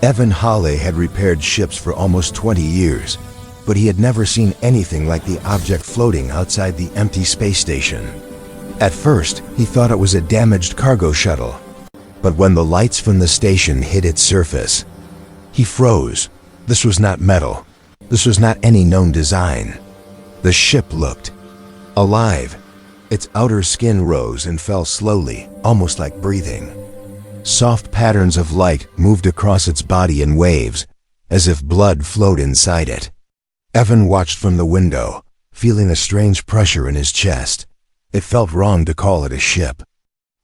Evan Hawley had repaired ships for almost 20 years, but he had never seen anything like the object floating outside the empty space station. At first, he thought it was a damaged cargo shuttle, but when the lights from the station hit its surface, he froze. This was not metal. This was not any known design. The ship looked alive. Its outer skin rose and fell slowly, almost like breathing. Soft patterns of light moved across its body in waves, as if blood flowed inside it. Evan watched from the window, feeling a strange pressure in his chest. It felt wrong to call it a ship.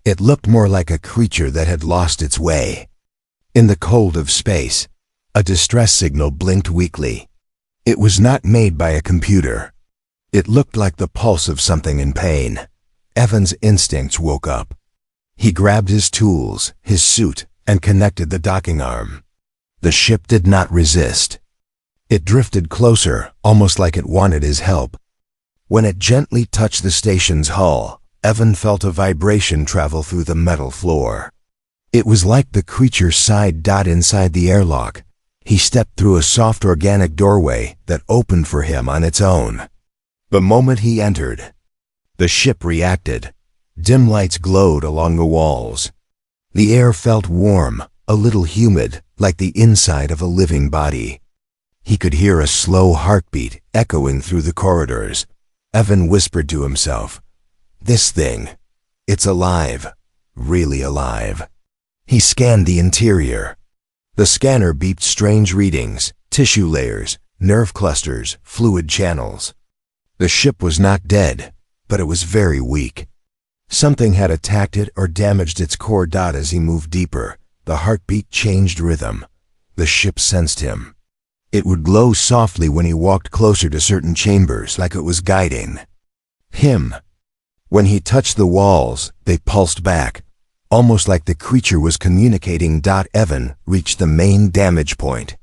It looked more like a creature that had lost its way. In the cold of space, a distress signal blinked weakly. It was not made by a computer. It looked like the pulse of something in pain. Evan's instincts woke up. He grabbed his tools, his suit, and connected the docking arm. The ship did not resist. It drifted closer, almost like it wanted his help. When it gently touched the station's hull, Evan felt a vibration travel through the metal floor. It was like the creature sighed inside the airlock. He stepped through a soft organic doorway that opened for him on its own. The moment he entered, the ship reacted. Dim lights glowed along the walls. The air felt warm, a little humid, like the inside of a living body. He could hear a slow heartbeat echoing through the corridors. Evan whispered to himself, "This thing, it's alive, really alive." He scanned the interior. The scanner beeped strange readings, tissue layers, nerve clusters, fluid channels. The ship was not dead, but it was very weak. Something had attacked it or damaged its core. As he moved deeper, the heartbeat changed rhythm. The ship sensed him. It would glow softly when he walked closer to certain chambers, like it was guiding him. When he touched the walls, they pulsed back, almost like the creature was communicating. Evan reached the main damage point.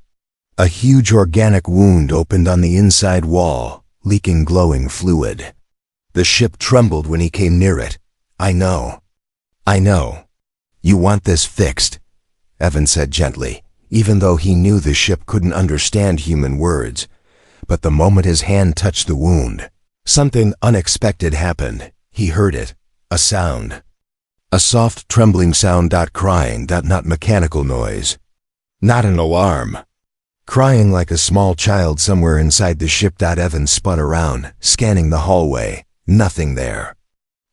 A huge organic wound opened on the inside wall, leaking glowing fluid. The ship trembled when he came near it. I know. You want this fixed," Evan said gently, even though he knew the ship couldn't understand human words. But the moment his hand touched the wound, something unexpected happened. He heard it, a sound. A soft, trembling sound. Crying. Not mechanical noise. Not an alarm. Crying like a small child somewhere inside the ship. Evan spun around, scanning the hallway. Nothing there.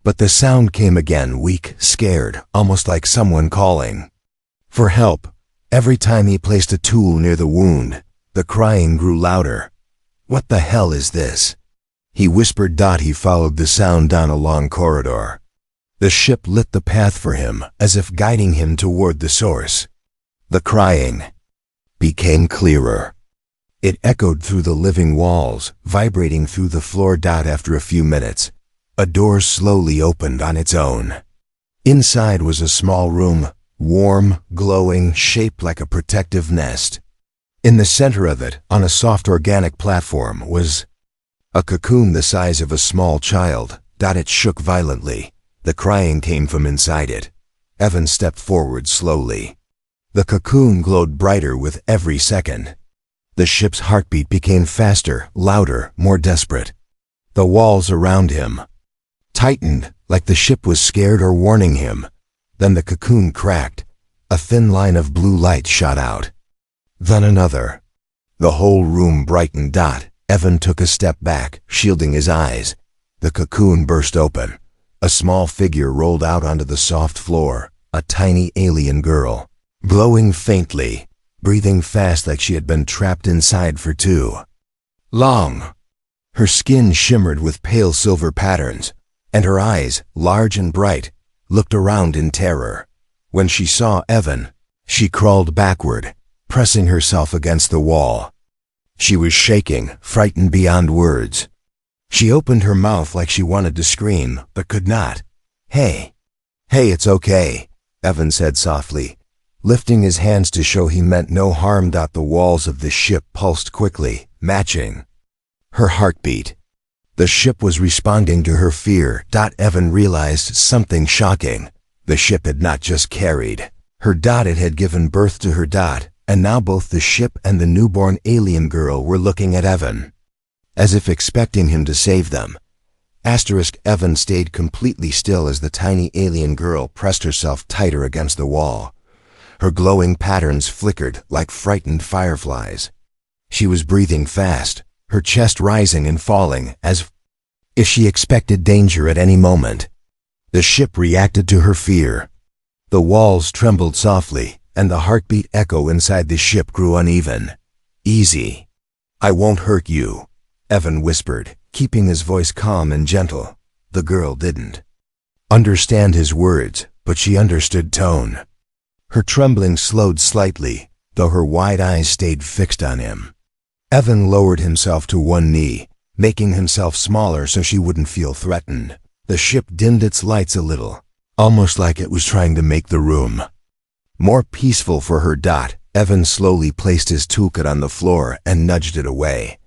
But the sound came again, weak, scared, almost like someone calling for help. Every time he placed a tool near the wound, the crying grew louder. "What the hell is this?" he whispered. He followed the sound down a long corridor. The ship lit the path for him, as if guiding him toward the source. The crying became clearer. It echoed through the living walls, vibrating through the floor. After a few minutes, a door slowly opened on its own. Inside was a small room, warm, glowing, shaped like a protective nest. In the center of it, on a soft organic platform, was a cocoon the size of a small child. It shook violently. The crying came from inside it. Evan stepped forward slowly. The cocoon glowed brighter with every second. The ship's heartbeat became faster, louder, more desperate. The walls around him tightened, like the ship was scared or warning him. Then the cocoon cracked. A thin line of blue light shot out. Then another. The whole room brightened. Evan took a step back, shielding his eyes. The cocoon burst open. A small figure rolled out onto the soft floor, a tiny alien girl, glowing faintly, breathing fast like she had been trapped inside for too long. Her skin shimmered with pale silver patterns, and her eyes, large and bright, looked around in terror. When she saw Evan, she crawled backward, pressing herself against the wall. She was shaking, frightened beyond words. She opened her mouth like she wanted to scream, but could not. Hey, it's okay," Evan said softly, lifting his hands to show he meant no harm. The walls of the ship pulsed quickly, matching her heartbeat. The ship was responding to her fear. Evan realized something shocking. The ship had not just carried her. It had given birth to her. and now both the ship and the newborn alien girl were looking at Evan, as if expecting him to save them. Evan stayed completely still as the tiny alien girl pressed herself tighter against the wall. Her glowing patterns flickered like frightened fireflies. She was breathing fast, her chest rising and falling as if she expected danger at any moment. The ship reacted to her fear. The walls trembled softly, and the heartbeat echo inside the ship grew uneven. "Easy. I won't hurt you," Evan whispered, keeping his voice calm and gentle. The girl didn't understand his words, but she understood tone. Her trembling slowed slightly, though her wide eyes stayed fixed on him. Evan lowered himself to one knee, making himself smaller so she wouldn't feel threatened. The ship dimmed its lights a little, almost like it was trying to make the room more peaceful for her. Evan slowly placed his toolkit on the floor and nudged it away.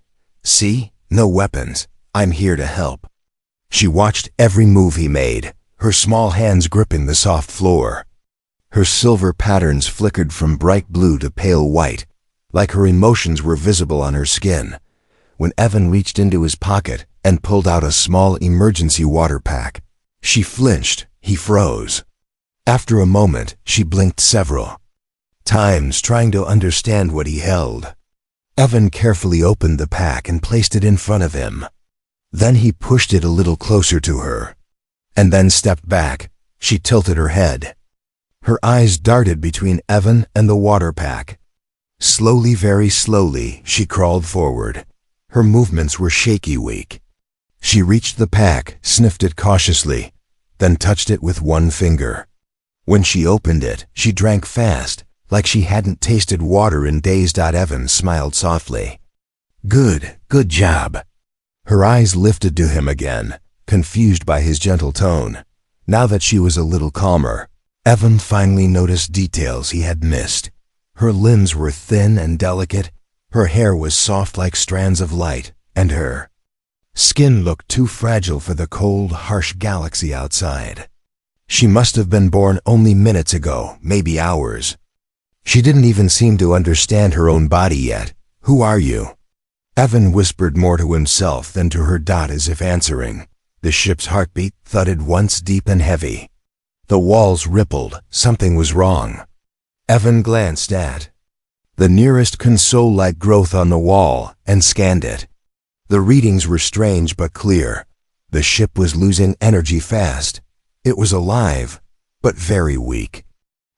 "See? No weapons. I'm here to help." She watched every move he made, her small hands gripping the soft floor. Her silver patterns flickered from bright blue to pale white, like her emotions were visible on her skin. When Evan reached into his pocket and pulled out a small emergency water pack, she flinched. He froze. After a moment, she blinked several times, trying to understand what he held. Evan carefully opened the pack and placed it in front of him. Then he pushed it a little closer to her, and then stepped back. She tilted her head. Her eyes darted between Evan and the water pack. Slowly, very slowly, she crawled forward. Her movements were shaky, weak. She reached the pack, sniffed it cautiously, then touched it with one finger. When she opened it, she drank fast, like she hadn't tasted water in days. Evan smiled softly. Good job." Her eyes lifted to him again, confused by his gentle tone. Now that she was a little calmer, Evan finally noticed details he had missed. Her limbs were thin and delicate, her hair was soft like strands of light, and her skin looked too fragile for the cold, harsh galaxy outside. She must have been born only minutes ago, maybe hours. She didn't even seem to understand her own body yet. "Who are you?" Evan whispered more to himself than to her. As if answering. The ship's heartbeat thudded once, deep and heavy. The walls rippled. Something was wrong. Evan glanced at the nearest console-like growth on the wall and scanned it. The readings were strange but clear. The ship was losing energy fast. It was alive, but very weak.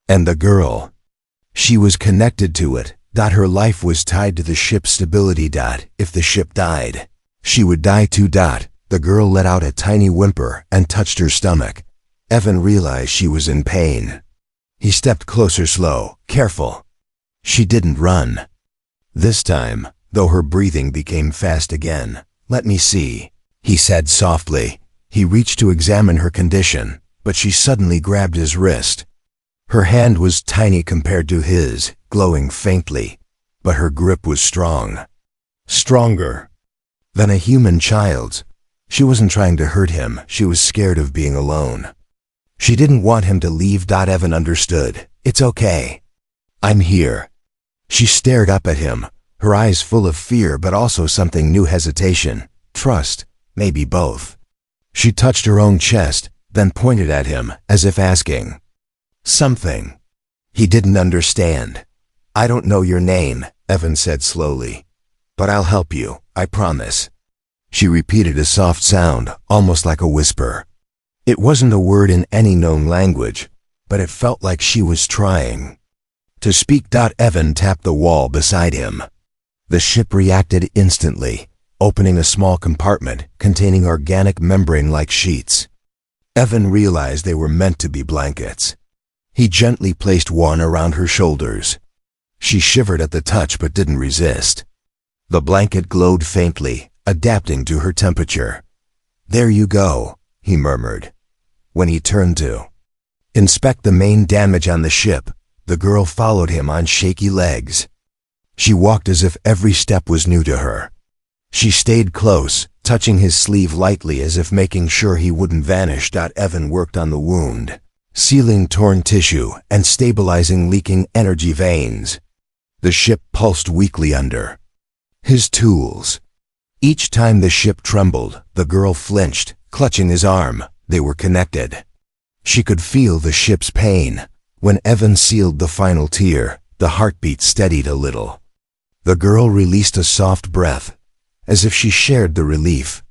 And the girl, she was connected to it. Her life was tied to the ship's stability. If the ship died, she would die too. The girl let out a tiny whimper and touched her stomach. Evan realized she was in pain. He stepped closer, slow, careful. She didn't run this time, though her breathing became fast again. "Let me see," he said softly. He reached to examine her condition, but she suddenly grabbed his wrist. Her hand was tiny compared to his, glowing faintly, but her grip was strong. Stronger than a human child's. She wasn't trying to hurt him, she was scared of being alone. She didn't want him to leave. Evan understood. "It's okay. I'm here." She stared up at him, her eyes full of fear but also something new, hesitation, trust, maybe both. She touched her own chest, then pointed at him, as if asking something. He didn't understand. "I don't know your name," Evan said slowly, "but I'll help you, I promise." She repeated a soft sound, almost like a whisper. It wasn't a word in any known language, but it felt like she was trying to speak. Evan tapped the wall beside him. The ship reacted instantly, opening a small compartment containing organic membrane-like sheets. Evan realized they were meant to be blankets. He gently placed one around her shoulders. She shivered at the touch but didn't resist. The blanket glowed faintly, adapting to her temperature. "There you go," he murmured. When he turned to inspect the main damage on the ship, the girl followed him on shaky legs. She walked as if every step was new to her. She stayed close, touching his sleeve lightly as if making sure he wouldn't vanish. Evan worked on the wound, sealing torn tissue and stabilizing leaking energy veins. The ship pulsed weakly under his tools. Each time the ship trembled, the girl flinched, clutching his arm. They were connected. She could feel the ship's pain. When Evan sealed the final tear, the heartbeat steadied a little. The girl released a soft breath, as if she shared the relief.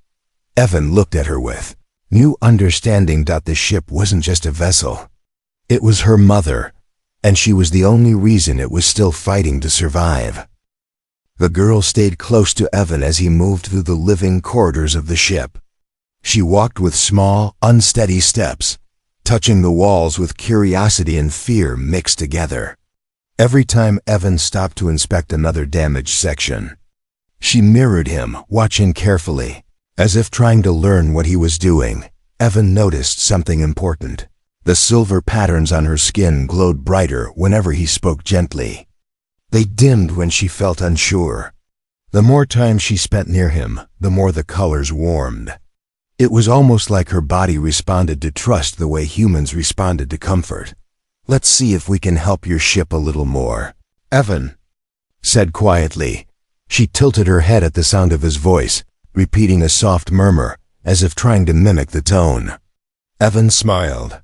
Evan looked at her with new understanding. The ship wasn't just a vessel. It was her mother, and she was the only reason it was still fighting to survive. The girl stayed close to Evan as he moved through the living corridors of the ship. She walked with small, unsteady steps, touching the walls with curiosity and fear mixed together. Every time Evan stopped to inspect another damaged section, she mirrored him, watching carefully, as if trying to learn what he was doing. Evan noticed something important. The silver patterns on her skin glowed brighter whenever he spoke gently. They dimmed when she felt unsure. The more time she spent near him, the more the colors warmed. It was almost like her body responded to trust the way humans responded to comfort. "Let's see if we can help your ship a little more," Evan said quietly. She tilted her head at the sound of his voice, repeating a soft murmur, as if trying to mimic the tone. Evan smiled.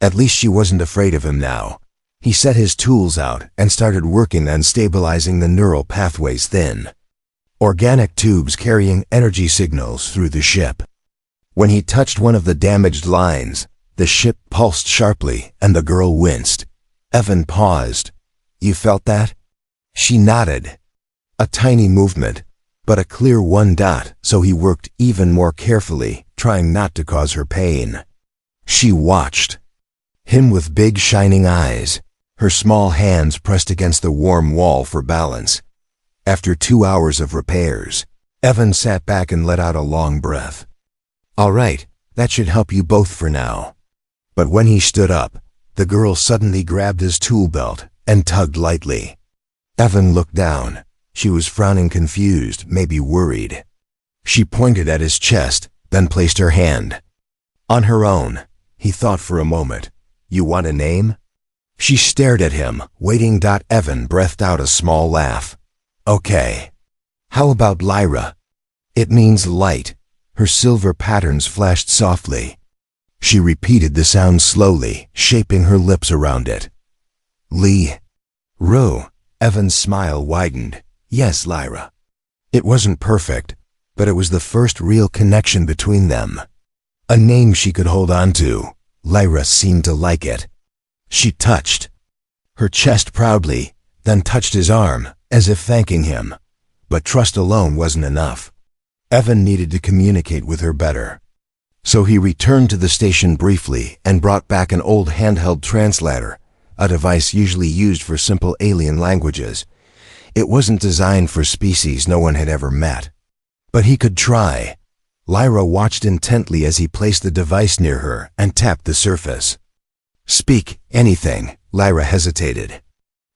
At least she wasn't afraid of him now. He set his tools out and started working on stabilizing the neural pathways, thin organic tubes carrying energy signals through the ship. When he touched one of the damaged lines, the ship pulsed sharply and the girl winced. Evan paused. "You felt that?" She nodded. A tiny movement, but a clear one dot, so he worked even more carefully, trying not to cause her pain. She watched him with big shining eyes, her small hands pressed against the warm wall for balance. After 2 hours of repairs, Evan sat back and let out a long breath. "All right, that should help you both for now." But when he stood up, the girl suddenly grabbed his tool belt and tugged lightly. Evan looked down. She was frowning, confused, maybe worried. She pointed at his chest, then placed her hand on her own. He thought for a moment. "You want a name?" She stared at him, waiting. Evan breathed out a small laugh. "Okay. How about Lyra?" "It means light." Her silver patterns flashed softly. She repeated the sound slowly, shaping her lips around it. "Lee. Ro." Evan's smile widened. "Yes, Lyra." It wasn't perfect, but it was the first real connection between them. A name she could hold on to. Lyra seemed to like it. She touched her chest proudly, then touched his arm, as if thanking him. But trust alone wasn't enough. Evan needed to communicate with her better. So he returned to the station briefly and brought back an old handheld translator, a device usually used for simple alien languages. It wasn't designed for species no one had ever met. But he could try. Lyra watched intently as he placed the device near her and tapped the surface. "Speak anything." Lyra hesitated.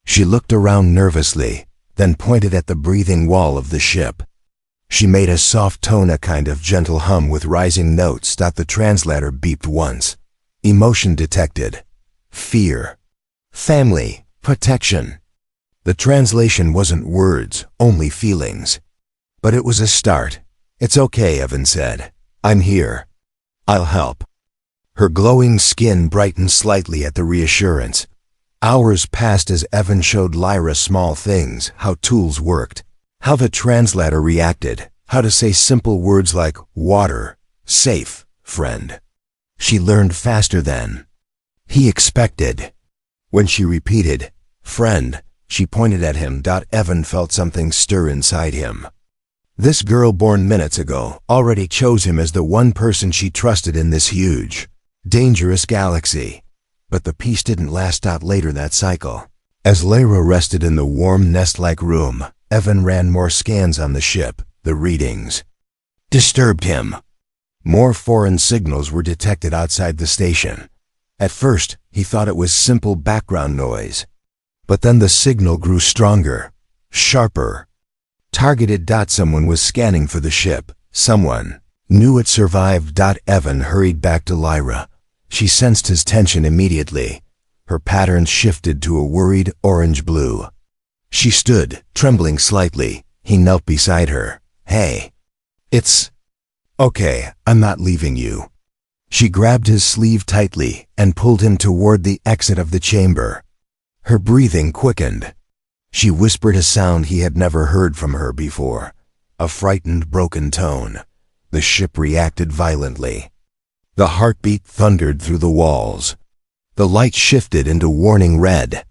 She looked around nervously, then pointed at the breathing wall of the ship. She made a soft tone, a kind of gentle hum with rising notes. The translator beeped once. Emotion detected. Fear. Family. Protection. The translation wasn't words, only feelings. But it was a start. "It's okay," Evan said. "I'm here. I'll help." Her glowing skin brightened slightly at the reassurance. Hours passed as Evan showed Lyra small things, how tools worked, how the translator reacted, how to say simple words like water, safe, friend. She learned faster than he expected. When she repeated, "friend," she pointed at him. Evan felt something stir inside him. This girl born minutes ago already chose him as the one person she trusted in this huge, dangerous galaxy. But the peace didn't last. Later that cycle, as Lyra rested in the warm nest-like room, Evan ran more scans on the ship. The readings disturbed him. More foreign signals were detected outside the station. At first, he thought it was simple background noise. But then the signal grew stronger, sharper, targeted. Someone was scanning for the ship. Someone knew it survived. Evan hurried back to Lyra. She sensed his tension immediately. Her patterns shifted to a worried orange-blue. She stood, trembling slightly. He knelt beside her. Hey. It's okay, I'm not leaving you. She grabbed his sleeve tightly and pulled him toward the exit of the chamber. Her breathing quickened. She whispered a sound he had never heard from her before, a frightened, broken tone. The ship reacted violently. The heartbeat thundered through the walls. The light shifted into warning red.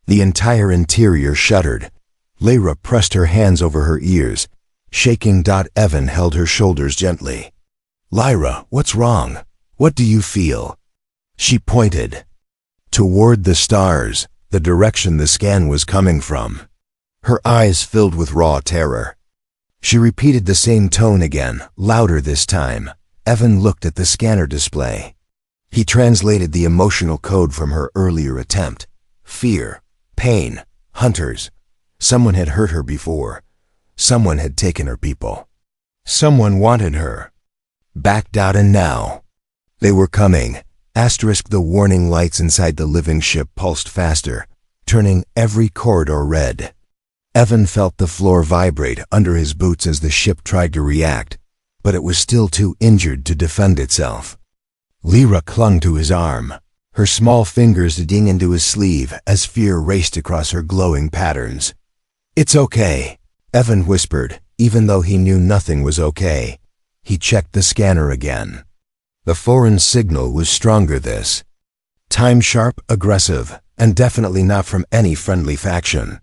The entire interior shuddered. Lyra pressed her hands over her ears, shaking. Evan held her shoulders gently. Lyra, what's wrong? What do you feel? She pointed toward the stars, the direction the scan was coming from. Her eyes filled with raw terror. She repeated the same tone again, louder this time. Evan looked at the scanner display. He translated the emotional code from her earlier attempt. Fear, pain, hunters. Someone had hurt her before. Someone had taken her people. Someone wanted her. Backed out, and now they were coming. The warning lights inside the living ship pulsed faster, turning every corridor red. Evan felt the floor vibrate under his boots as the ship tried to react, but it was still too injured to defend itself. Lyra clung to his arm, her small fingers digging into his sleeve as fear raced across her glowing patterns. It's okay, Evan whispered, even though he knew nothing was okay. He checked the scanner again. The foreign signal was stronger this time, sharp, aggressive, and definitely not from any friendly faction.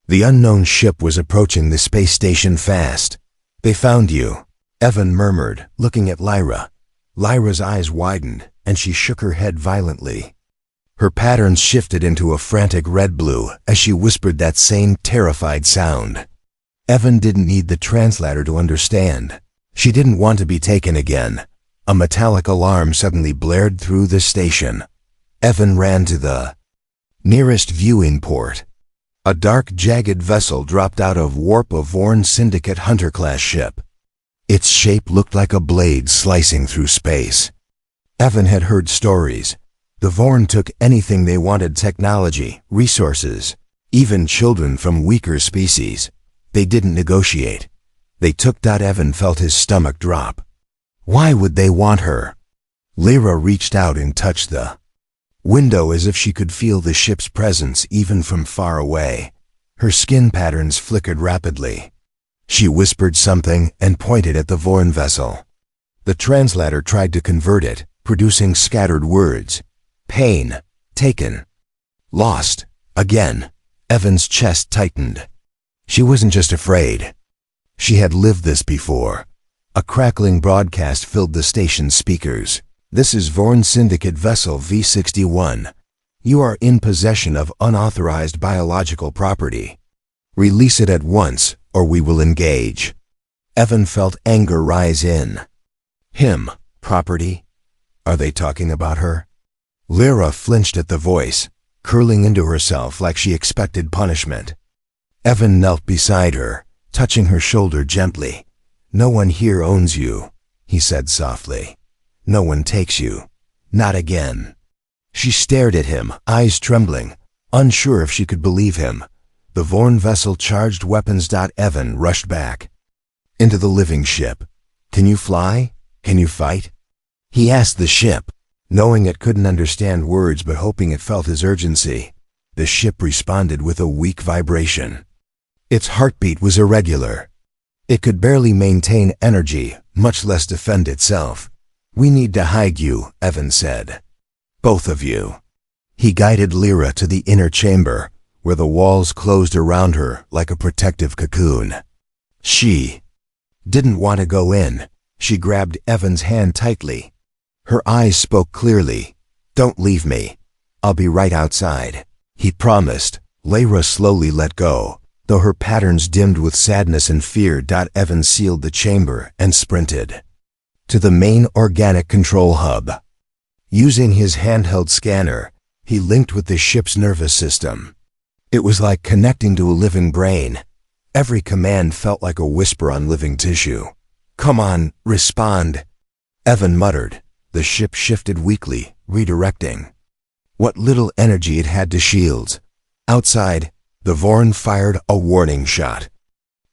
The unknown ship was approaching the space station fast. They found you, Evan murmured, looking at Lyra. Lyra's eyes widened, and she shook her head violently. Her patterns shifted into a frantic red-blue as she whispered that same terrified sound. Evan didn't need the translator to understand. She didn't want to be taken again. A metallic alarm suddenly blared through the station. Evan ran to the nearest viewing port. A dark, jagged vessel dropped out of warp, a Vorn Syndicate Hunter-class ship. Its shape looked like a blade slicing through space. Evan had heard stories. The Vorn took anything they wanted: technology, resources, even children from weaker species. They didn't negotiate. They took. Evan felt his stomach drop. Why would they want her? Lyra reached out and touched the window as if she could feel the ship's presence even from far away. Her skin patterns flickered rapidly. She whispered something and pointed at the Vorn vessel. The translator tried to convert it, producing scattered words. Pain, taken, lost, again. Evan's chest tightened. She wasn't just afraid. She had lived this before. A crackling broadcast filled the station's speakers. This is Vorn Syndicate Vessel V-61. You are in possession of unauthorized biological property. Release it at once, or we will engage. Evan felt anger rise in him. Property? Are they talking about her? Lyra flinched at the voice, curling into herself like she expected punishment. Evan knelt beside her, touching her shoulder gently. No one here owns you, he said softly. No one takes you. Not again. She stared at him, eyes trembling, unsure if she could believe him. The Vorn vessel charged weapons. Evan rushed back into the living ship. Can you fly? Can you fight? He asked the ship, knowing it couldn't understand words but hoping it felt his urgency. The ship responded with a weak vibration. Its heartbeat was irregular. It could barely maintain energy, much less defend itself. We need to hide you, Evan said. Both of you. He guided Lyra to the inner chamber, where the walls closed around her like a protective cocoon. She didn't want to go in. She grabbed Evan's hand tightly. Her eyes spoke clearly. Don't leave me. I'll be right outside, he promised. Lyra slowly let go, though her patterns dimmed with sadness and fear. Evan sealed the chamber and sprinted to the main organic control hub. Using his handheld scanner, he linked with the ship's nervous system. It was like connecting to a living brain. Every command felt like a whisper on living tissue. Come on, respond, Evan muttered. The ship shifted weakly, redirecting what little energy it had to shields. Outside, The Vorn fired a warning shot.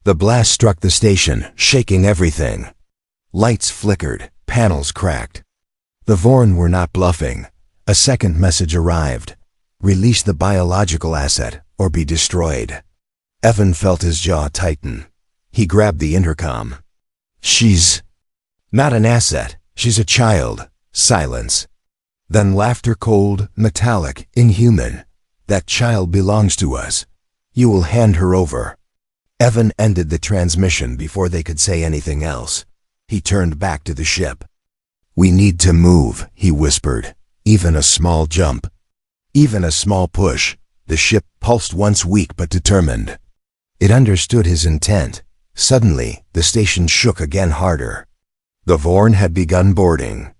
The blast struck the station, shaking everything. Lights flickered, panels cracked. The Vorn were not bluffing. A second message arrived. Release the biological asset, or be destroyed. Evan felt his jaw tighten. He grabbed the intercom. She's not an asset. She's a child. Silence. Then laughter, cold, metallic, inhuman. That child belongs to us. You will hand her over. Evan ended the transmission before they could say anything else. He turned back to the ship. We need to move, he whispered. Even a small jump. Even a small push. The ship pulsed once weak but determined. It understood his intent. Suddenly, the station shook again harder. The Vorn had begun boarding.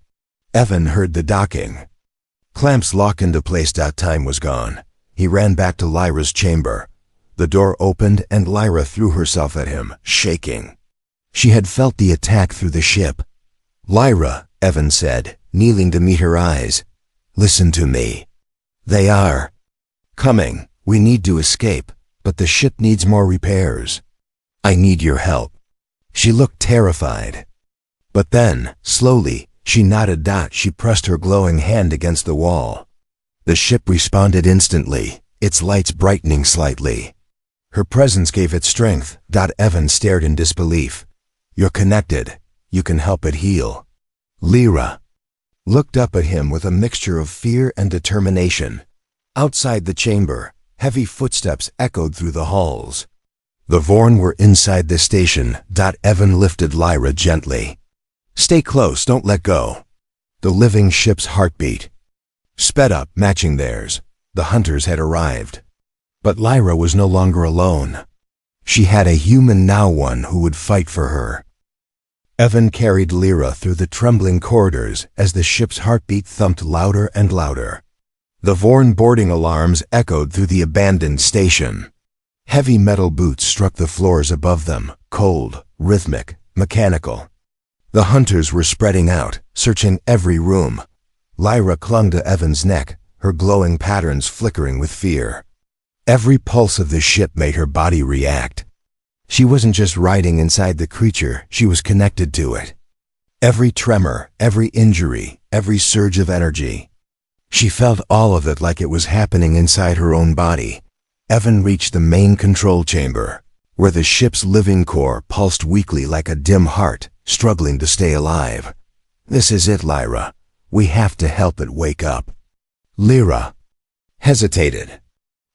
Evan heard the docking. Clamps lock into place. Time was gone. He ran back to Lyra's chamber. The door opened and Lyra threw herself at him, shaking. She had felt the attack through the ship. Lyra, Evan said, kneeling to meet her eyes. Listen to me. They are coming. We need to escape, but the ship needs more repairs. I need your help. She looked terrified. But then, slowly, she nodded. She pressed her glowing hand against the wall. The ship responded instantly, its lights brightening slightly. Her presence gave it strength. Evan stared in disbelief. You're connected. You can help it heal. Lyra looked up at him with a mixture of fear and determination. Outside the chamber, heavy footsteps echoed through the halls. The Vorn were inside the station. Evan lifted Lyra gently. Stay close, don't let go. The living ship's heartbeat sped up, matching theirs. The hunters had arrived. But Lyra was no longer alone. She had a human now, one who would fight for her. Evan carried Lyra through the trembling corridors as the ship's heartbeat thumped louder and louder. The Vorn boarding alarms echoed through the abandoned station. Heavy metal boots struck the floors above them, cold, rhythmic, mechanical. The hunters were spreading out, searching every room. Lyra clung to Evan's neck, her glowing patterns flickering with fear. Every pulse of the ship made her body react. She wasn't just riding inside the creature, she was connected to it. Every tremor, every injury, every surge of energy. She felt all of it like it was happening inside her own body. Evan reached the main control chamber, where the ship's living core pulsed weakly like a dim heart, struggling to stay alive. This is it, Lyra. We have to help it wake up. Lyra hesitated.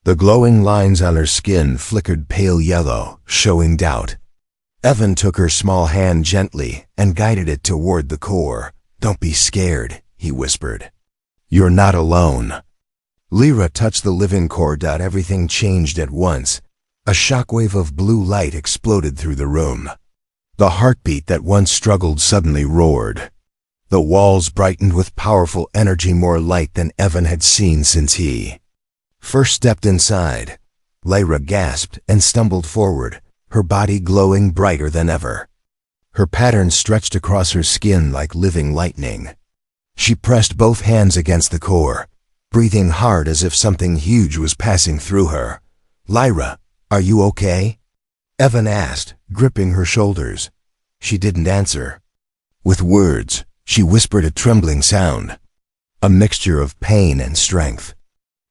The glowing lines on her skin flickered pale yellow, showing doubt. Evan took her small hand gently and guided it toward the core. Don't be scared, he whispered. You're not alone. Lyra touched the living core. Everything changed at once. A shockwave of blue light exploded through the room. The heartbeat that once struggled suddenly roared. The walls brightened with powerful energy, more light than Evan had seen since he first stepped inside. Lyra gasped and stumbled forward, her body glowing brighter than ever. Her patterns stretched across her skin like living lightning. She pressed both hands against the core, breathing hard as if something huge was passing through her. Lyra, are you okay? Evan asked, gripping her shoulders. She didn't answer. With words, she whispered a trembling sound, a mixture of pain and strength.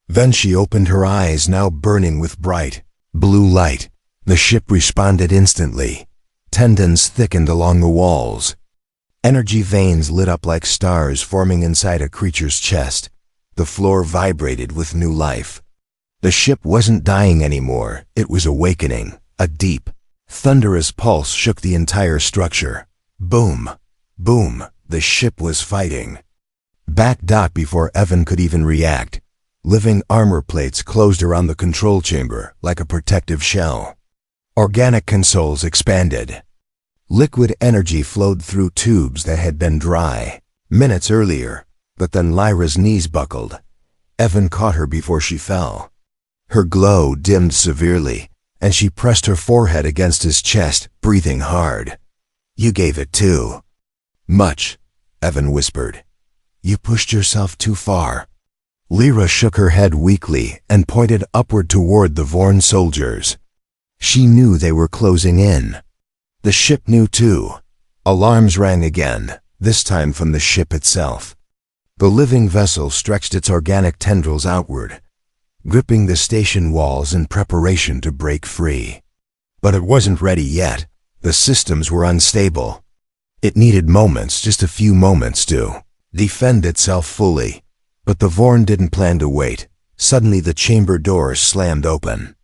Then she opened her eyes, now burning with bright, blue light. The ship responded instantly. Tendons thickened along the walls. Energy veins lit up like stars forming inside a creature's chest. The floor vibrated with new life. The ship wasn't dying anymore, it was awakening. A deep, thunderous pulse shook the entire structure. Boom, boom, the ship was fighting. Back. Before Evan could even react, living armor plates closed around the control chamber like a protective shell. Organic consoles expanded. Liquid energy flowed through tubes that had been dry minutes earlier, but then Lyra's knees buckled. Evan caught her before she fell. Her glow dimmed severely, and she pressed her forehead against his chest, breathing hard. You gave it too much, Evan whispered. You pushed yourself too far. Lyra shook her head weakly and pointed upward toward the Vorn soldiers. She knew they were closing in. The ship knew too. Alarms rang again, this time from the ship itself. The living vessel stretched its organic tendrils outward, gripping the station walls in preparation to break free. But it wasn't ready yet. The systems were unstable. It needed moments, just a few moments to defend itself fully. But the Vorn didn't plan to wait. Suddenly the chamber doors slammed open.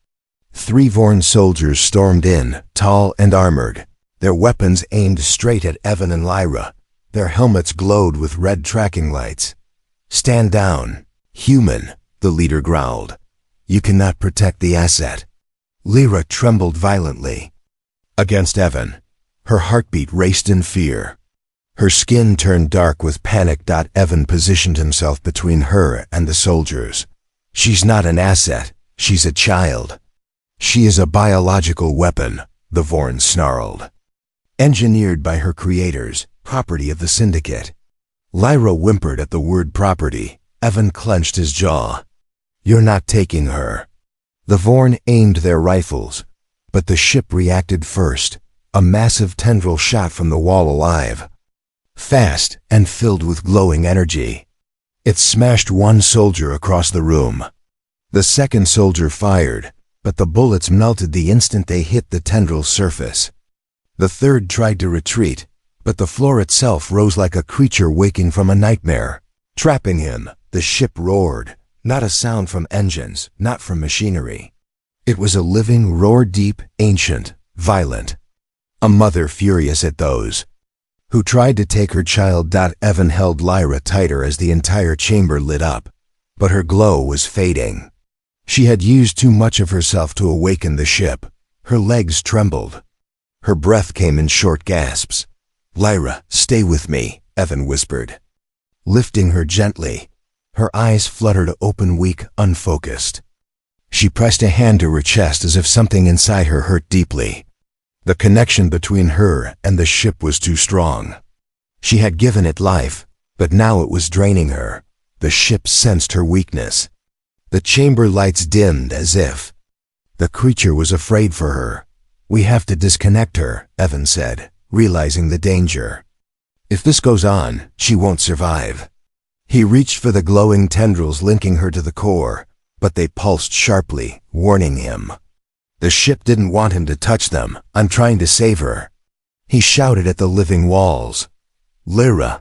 3 Vorn soldiers stormed in, tall and armored, their weapons aimed straight at Evan and Lyra. Their helmets glowed with red tracking lights. "Stand down, human," the leader growled. "You cannot protect the asset." Lyra trembled violently. Against Evan, her heartbeat raced in fear. Her skin turned dark with panic. Evan positioned himself between her and the soldiers. "She's not an asset, she's a child." "She is a biological weapon," the Vorn snarled. "Engineered by her creators, property of the Syndicate." Lyra whimpered at the word property. Evan clenched his jaw. "You're not taking her." The Vorn aimed their rifles, but the ship reacted first. A massive tendril shot from the wall alive, fast and filled with glowing energy. It smashed one soldier across the room. The second soldier fired, but the bullets melted the instant they hit the tendril's surface. The third tried to retreat, but the floor itself rose like a creature waking from a nightmare, trapping him. The ship roared, not a sound from engines, not from machinery. It was a living roar, deep, ancient, violent. A mother furious at those who tried to take her child. Evan held Lyra tighter as the entire chamber lit up, but her glow was fading. She had used too much of herself to awaken the ship. Her legs trembled. Her breath came in short gasps. "Lyra, stay with me," Evan whispered, lifting her gently. Her eyes fluttered open, weak, unfocused. She pressed a hand to her chest as if something inside her hurt deeply. The connection between her and the ship was too strong. She had given it life, but now it was draining her. The ship sensed her weakness. The chamber lights dimmed as if the creature was afraid for her. "We have to disconnect her," Evan said, realizing the danger. "If this goes on, she won't survive." He reached for the glowing tendrils linking her to the core, but they pulsed sharply, warning him. The ship didn't want him to touch them. "I'm trying to save her." He shouted at the living walls. Lyra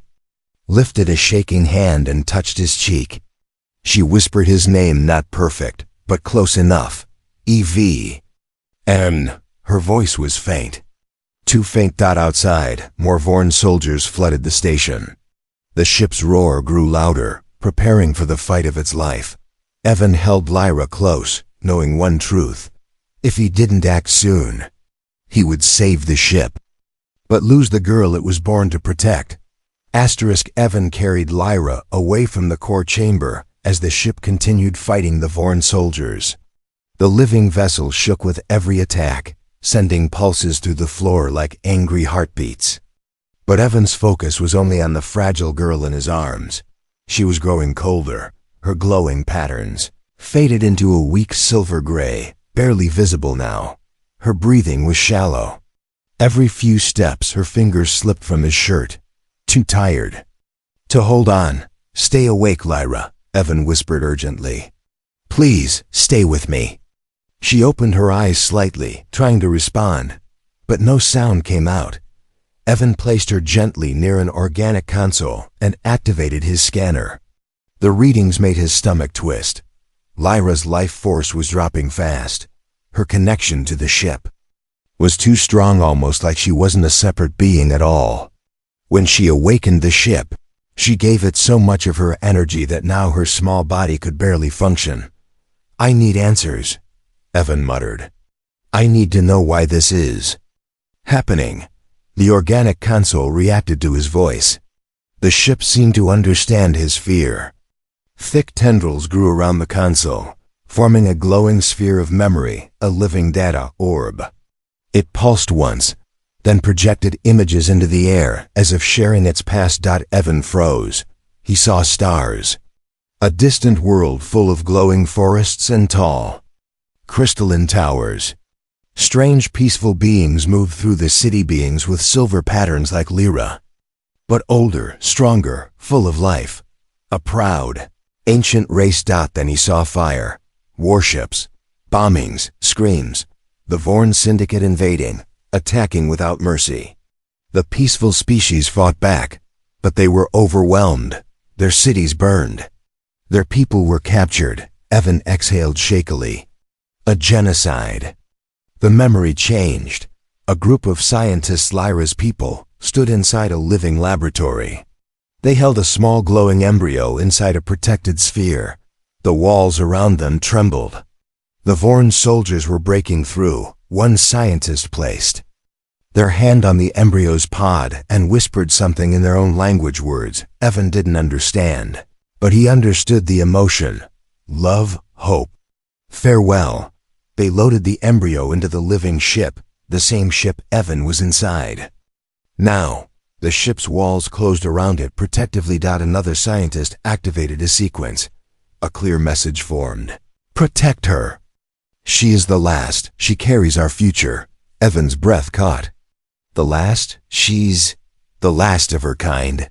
lifted a shaking hand and touched his cheek. She whispered his name, not perfect, but close enough. "EV. N." Her voice was faint. Too faint. Outside, more Vorn soldiers flooded the station. The ship's roar grew louder, preparing for the fight of its life. Evan held Lyra close, knowing one truth. If he didn't act soon, he would save the ship, but lose the girl it was born to protect. Evan carried Lyra away from the core chamber as the ship continued fighting the Vorn soldiers. The living vessel shook with every attack, sending pulses through the floor like angry heartbeats. But Evan's focus was only on the fragile girl in his arms. She was growing colder. Her glowing patterns faded into a weak silver gray, barely visible now. Her breathing was shallow. Every few steps her fingers slipped from his shirt. Too tired to hold on. "Stay awake, Lyra," Evan whispered urgently. "Please, stay with me." She opened her eyes slightly, trying to respond, but no sound came out. Evan placed her gently near an organic console and activated his scanner. The readings made his stomach twist. Lyra's life force was dropping fast. Her connection to the ship was too strong, almost like she wasn't a separate being at all. When she awakened the ship, she gave it so much of her energy that now her small body could barely function. "I need answers," Evan muttered. "I need to know why this is happening." The organic console reacted to his voice. The ship seemed to understand his fear. Thick tendrils grew around the console, forming a glowing sphere of memory, a living data orb. It pulsed once, then projected images into the air as if sharing its past. Evan froze. He saw stars. A distant world full of glowing forests and tall, crystalline towers. Strange peaceful beings moved through the city, beings with silver patterns like Lyra. But older, stronger, full of life. A proud, ancient race. Then he saw fire, warships, bombings, screams. The Vorn Syndicate invading, attacking without mercy. The peaceful species fought back, but they were overwhelmed. Their cities burned. Their people were captured. Evan exhaled shakily. A genocide. The memory changed. A group of scientists, Lyra's people, stood inside a living laboratory. They held a small glowing embryo inside a protected sphere. The walls around them trembled. The Vorn soldiers were breaking through. One scientist placed their hand on the embryo's pod and whispered something in their own language. Words Evan didn't understand, but he understood the emotion. Love, hope, farewell. They loaded the embryo into the living ship, the same ship Evan was inside. Now, the ship's walls closed around it protectively. Another scientist activated a sequence. A clear message formed. Protect her. She is the last. She carries our future. Evan's breath caught. The last? She's the last of her kind.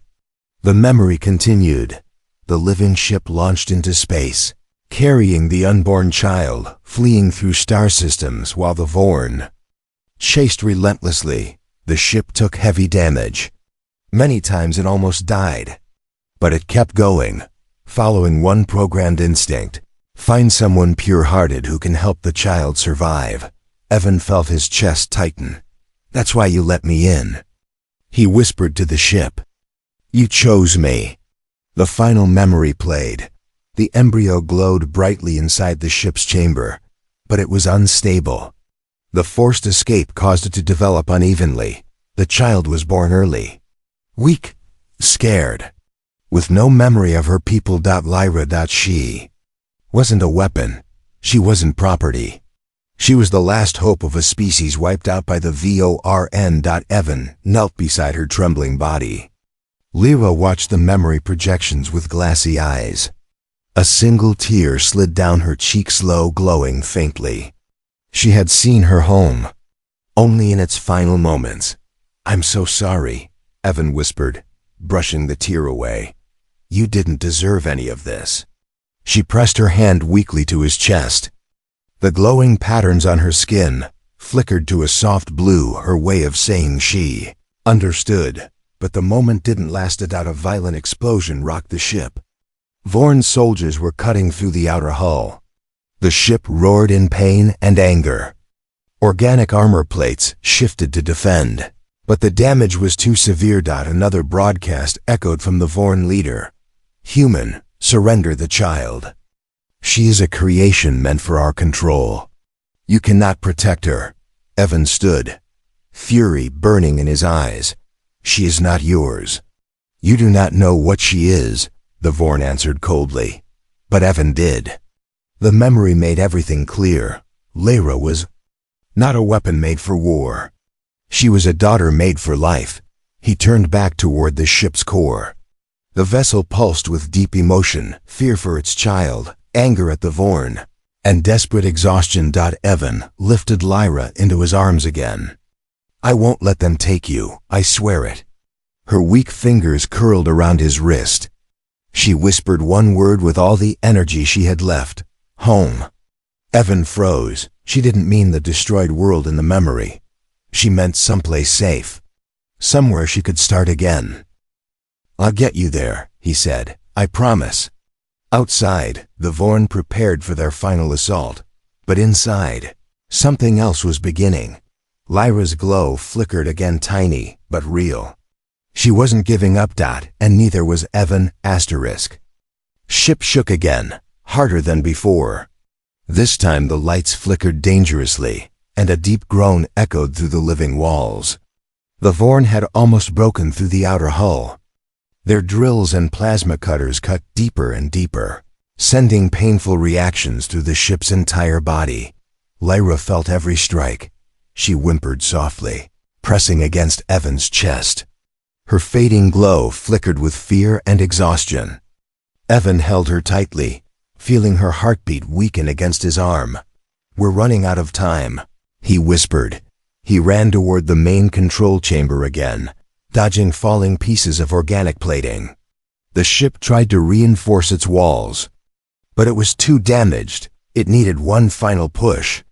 The memory continued. The living ship launched into space, carrying the unborn child, fleeing through star systems while the Vorn chased relentlessly. The ship took heavy damage. Many times it almost died. But it kept going, following one programmed instinct. Find someone pure-hearted who can help the child survive. Evan felt his chest tighten. That's why you let me in. He whispered to the ship. You chose me. The final memory played. The embryo glowed brightly inside the ship's chamber, but it was unstable. The forced escape caused it to develop unevenly. The child was born early. Weak, scared, with no memory of her people. Lyra. She wasn't a weapon. She wasn't property. She was the last hope of a species wiped out by the Vorn. Evan knelt beside her trembling body. Lyra watched the memory projections with glassy eyes. A single tear slid down her cheek, slow, glowing faintly. She had seen her home, only in its final moments. I'm so sorry, Evan whispered, brushing the tear away. You didn't deserve any of this. She pressed her hand weakly to his chest. The glowing patterns on her skin flickered to a soft blue, her way of saying she understood. But the moment didn't last. A violent explosion rocked the ship. Vorn soldiers were cutting through the outer hull. The ship roared in pain and anger. Organic armor plates shifted to defend. But the damage was too severe. Another broadcast echoed from the Vorn leader. Human, surrender the child. She is a creation meant for our control. You cannot protect her. Evan stood, fury burning in his eyes. She is not yours. You do not know what she is, the Vorn answered coldly. But Evan did. The memory made everything clear. Lyra was not a weapon made for war. She was a daughter made for life. He turned back toward the ship's core. The vessel pulsed with deep emotion, fear for its child, anger at the Vorn, and desperate exhaustion. Evan lifted Lyra into his arms again. I won't let them take you, I swear it. Her weak fingers curled around his wrist. She whispered one word with all the energy she had left. Home. Evan froze. She didn't mean the destroyed world in the memory. She meant someplace safe. Somewhere she could start again. I'll get you there, he said. I promise. Outside, the Vorn prepared for their final assault. But inside, something else was beginning. Lyra's glow flickered again, tiny, but real. She wasn't giving up. And neither was Evan. Ship shook again, harder than before. This time the lights flickered dangerously, and a deep groan echoed through the living walls. The Vorn had almost broken through the outer hull. Their drills and plasma cutters cut deeper and deeper, sending painful reactions through the ship's entire body. Lyra felt every strike. She whimpered softly, pressing against Evan's chest. Her fading glow flickered with fear and exhaustion. Evan held her tightly, feeling her heartbeat weaken against his arm. "We're running out of time," he whispered. He ran toward the main control chamber again, dodging falling pieces of organic plating. The ship tried to reinforce its walls, but it was too damaged. It needed one final push.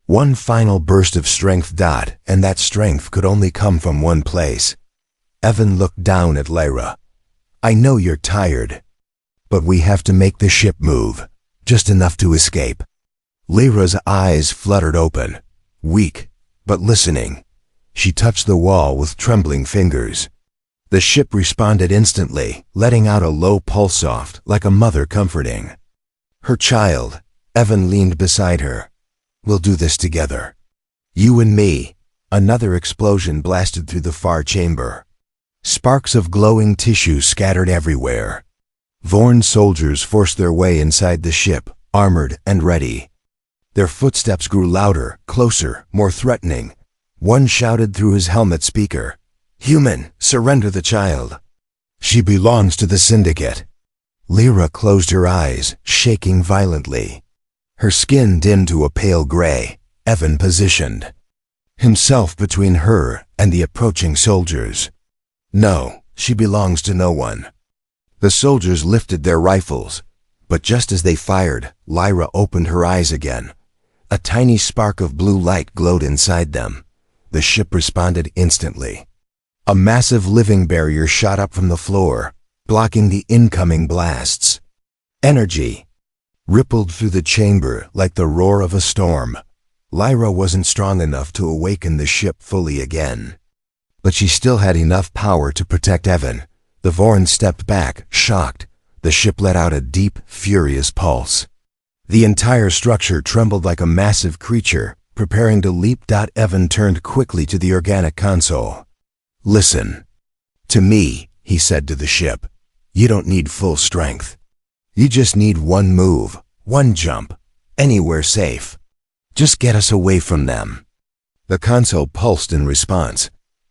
One final burst of strength. And that strength could only come from one place. Evan looked down at Lyra. "I know you're tired, but we have to make the ship move, just enough to escape." Lyra's eyes fluttered open, weak, but listening. She touched the wall with trembling fingers. The ship responded instantly, letting out a low pulse-soft, like a mother comforting her child. Evan leaned beside her. "We'll do this together. You and me." Another explosion blasted through the far chamber. Sparks of glowing tissue scattered everywhere. Vorn soldiers forced their way inside the ship, armored and ready. Their footsteps grew louder, closer, more threatening. One shouted through his helmet speaker, "Human, surrender the child. She belongs to the Syndicate." Lyra closed her eyes, shaking violently. Her skin dimmed to a pale gray. Evan positioned himself between her and the approaching soldiers. "No, she belongs to no one." The soldiers lifted their rifles, but just as they fired, Lyra opened her eyes again. A tiny spark of blue light glowed inside them. The ship responded instantly. A massive living barrier shot up from the floor, blocking the incoming blasts. Energy rippled through the chamber like the roar of a storm. Lyra wasn't strong enough to awaken the ship fully again, but she still had enough power to protect Evan. The Vorn stepped back, shocked. The ship let out a deep, furious pulse. The entire structure trembled like a massive creature, preparing to leap. Evan turned quickly to the organic console. "Listen to me," he said to the ship. "You don't need full strength. You just need one move, one jump, anywhere safe. Just get us away from them." The console pulsed in response.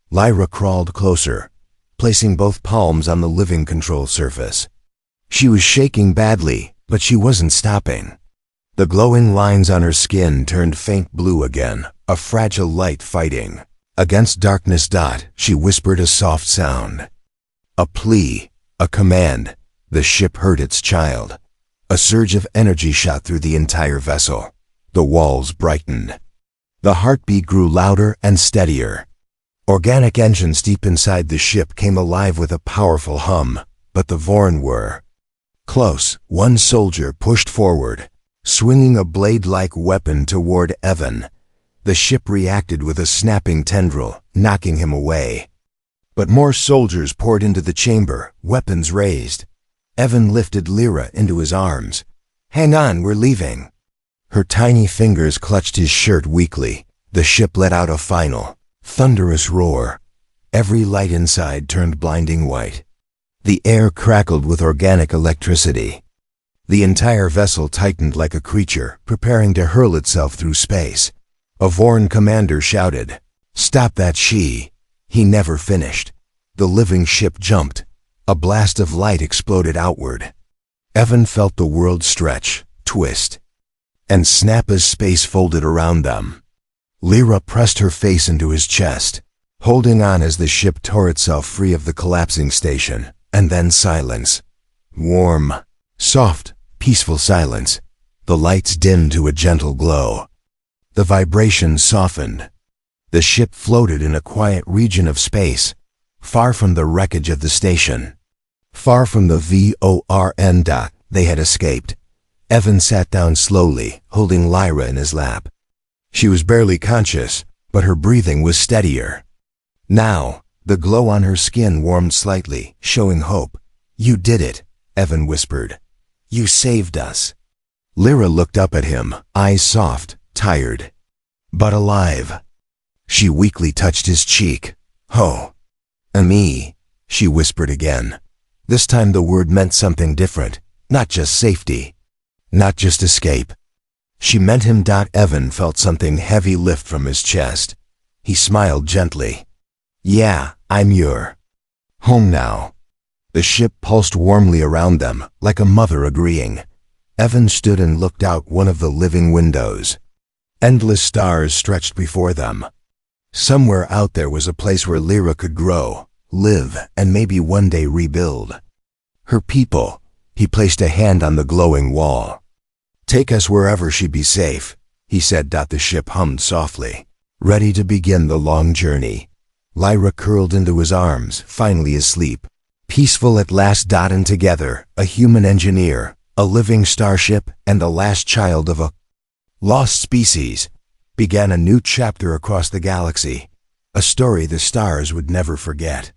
Lyra crawled closer, placing both palms on the living control surface. She was shaking badly, but she wasn't stopping. The glowing lines on her skin turned faint blue again, a fragile light fighting against darkness. She whispered a soft sound. A plea, a command. The ship heard its child. A surge of energy shot through the entire vessel. The walls brightened. The heartbeat grew louder and steadier. Organic engines deep inside the ship came alive with a powerful hum, but the Vorn were close. One soldier pushed forward, swinging a blade-like weapon toward Evan. The ship reacted with a snapping tendril, knocking him away. But more soldiers poured into the chamber, weapons raised. Evan lifted Lyra into his arms. "Hang on, we're leaving." Her tiny fingers clutched his shirt weakly. The ship let out a final, thunderous roar. Every light inside turned blinding white. The air crackled with organic electricity. The entire vessel tightened like a creature, preparing to hurl itself through space. A Vorn commander shouted, "Stop that she!" He never finished. The living ship jumped. A blast of light exploded outward. Evan felt the world stretch, twist, and snap as space folded around them. Lyra pressed her face into his chest, holding on as the ship tore itself free of the collapsing station, and then silence. Warm, soft, peaceful silence. The lights dimmed to a gentle glow. The vibrations softened. The ship floated in a quiet region of space, far from the wreckage of the station, far from the Vorn. They had escaped. Evan sat down slowly, holding Lyra in his lap. She was barely conscious, but her breathing was steadier. Now, the glow on her skin warmed slightly, showing hope. "You did it," Evan whispered. "You saved us." Lyra looked up at him, eyes soft, tired, but alive. She weakly touched his cheek. "Oh, Ami," she whispered again. This time the word meant something different, not just safety, not just escape. She meant him. Evan felt something heavy lift from his chest. He smiled gently. "Yeah, I'm your home now." The ship pulsed warmly around them, like a mother agreeing. Evan stood and looked out one of the living windows. Endless stars stretched before them. Somewhere out there was a place where Lyra could grow, live, and maybe one day rebuild. Her people. He placed a hand on the glowing wall. "Take us wherever she'd be safe," he said. The ship hummed softly, ready to begin the long journey. Lyra curled into his arms, finally asleep. Peaceful at last. And together, a human engineer, a living starship, and the last child of a lost species, began a new chapter across the galaxy, a story the stars would never forget.